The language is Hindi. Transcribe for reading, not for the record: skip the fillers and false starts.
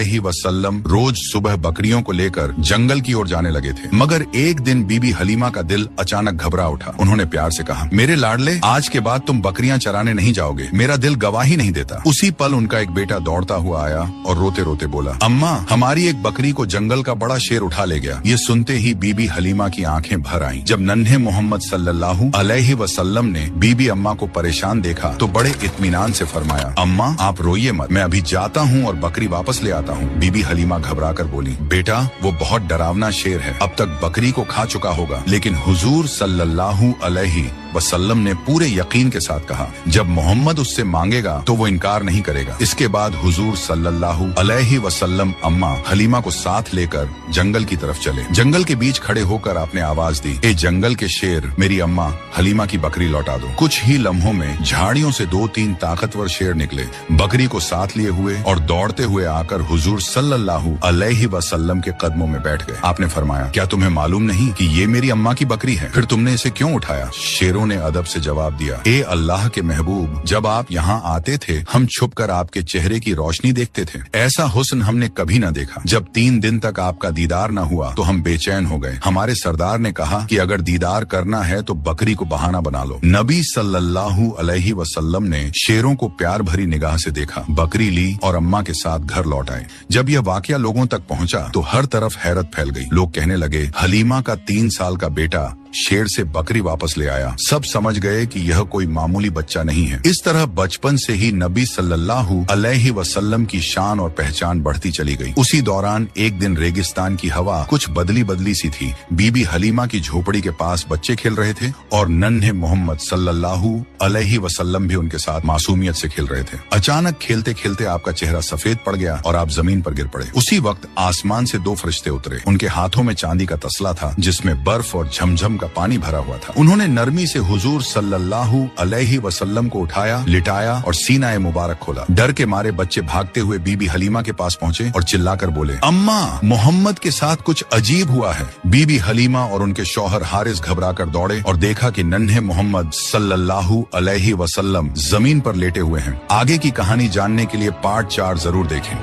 ही वसल्लम रोज सुबह बकरियों को लेकर जंगल की ओर जाने लगे थे। मगर एक दिन बीबी हलीमा का दिल अचानक घबरा उठा। उन्होंने प्यार से कहा, मेरे लाडले, आज के बाद तुम बकरियां चराने नहीं जाओगे, मेरा दिल गवाही नहीं देता। उसी पल उनका एक बेटा दौड़ता हुआ आया और रोते रोते बोला, अम्मा, हमारी एक बकरी को जंगल का बड़ा शेर उठा ले गया। ये सुनते ही बीबी हलीमा की आंखें भर आईं। जब नन्हे मोहम्मद सल्लल्लाहु अलैहि वसल्लम ने बीबी अम्मा को परेशान देखा तो बड़े इत्मीनान से फरमाया, अम्मा, आप रोइए मत, मैं अभी जाता हूँ और बकरी वापस ले आता हूँ। बीबी हलीमा घबरा कर बोली, बेटा, वो बहुत डरावना शेर है, अब तक बकरी को खा चुका होगा। लेकिन हुजूर सल्लल्लाहु अलैहि वसल्लम ने पूरे यकीन के साथ कहा, जब मोहम्मद उससे मांगेगा तो वो इनकार नहीं करेगा। इसके बाद हुजूर सल्लल्लाहु अलैहि वसल्लम अम्मा हलीमा को साथ लेकर जंगल की तरफ चले। जंगल के बीच खड़े होकर आपने आवाज दी, ए जंगल के शेर, मेरी अम्मा हलीमा की बकरी लौटा दो। कुछ ही लम्हों में झाड़ियों से 2-3 ताकतवर शेर निकले, बकरी को साथ लिए हुए और दौड़ते हुए आकर हुजूर सल्लल्लाहु अलैहि वसल्लम के कदमों में बैठ गए। आपने फरमाया, क्या तुम्हें मालूम नहीं कि ये मेरी अम्मा की बकरी है? फिर तुमने इसे क्यों उठाया? शेरों ने अदब से जवाब दिया, ए अल्लाह के महबूब, जब आप यहाँ आते थे हम छुपकर आपके चेहरे की रोशनी देखते थे। ऐसा हुस्न हमने कभी न देखा। जब 3 दिन तक आपका दीदार न हुआ तो हम बेचैन हो गए। हमारे सरदार ने कहा कि अगर दीदार करना है तो बकरी को बहाना बना लो। नबी सल्लल्लाहु अलैहि वसल्लम ने शेरों को प्यार भरी निगाह से देखा, बकरी ली और अम्मा के साथ घर लौट आए। जब यह वाकया लोगों तक पहुंचा तो हर तरफ हैरत फैल गई। लोग कहने लगे, हलीमा का 3 साल का बेटा शेर से बकरी वापस ले आया। सब समझ गए कि यह कोई मामूली बच्चा नहीं है। इस तरह बचपन से ही नबी सल्लल्लाहु अलैहि वसल्लम की शान और पहचान बढ़ती चली गई। उसी दौरान एक दिन रेगिस्तान की हवा कुछ बदली बदली सी थी। बीबी हलीमा की झोपड़ी के पास बच्चे खेल रहे थे और नन्हे मोहम्मद सल्लल्लाहु अलैहि वसल्लम भी उनके साथ मासूमियत से खेल रहे थे। अचानक खेलते खेलते आपका चेहरा सफेद पड़ गया और आप जमीन पर गिर पड़े। उसी वक्त आसमान से 2 फरिश्ते उतरे। उनके हाथों में चांदी का तसला था जिसमें बर्फ और झमझम का पानी भरा हुआ था। उन्होंने नरमी से हुजूर सल्लल्लाहु अलैहि वसल्लम को उठाया, लिटाया और सीना-ए मुबारक खोला। डर के मारे बच्चे भागते हुए बीबी हलीमा के पास पहुंचे और चिल्लाकर बोले, अम्मा, मोहम्मद के साथ कुछ अजीब हुआ है। बीबी हलीमा और उनके शौहर हारिस घबराकर दौड़े और देखा कि नन्हे मोहम्मद सल्लल्लाहु अलैहि वसल्लम जमीन पर लेटे हुए हैं। आगे की कहानी जानने के लिए पार्ट 4 जरूर देखें।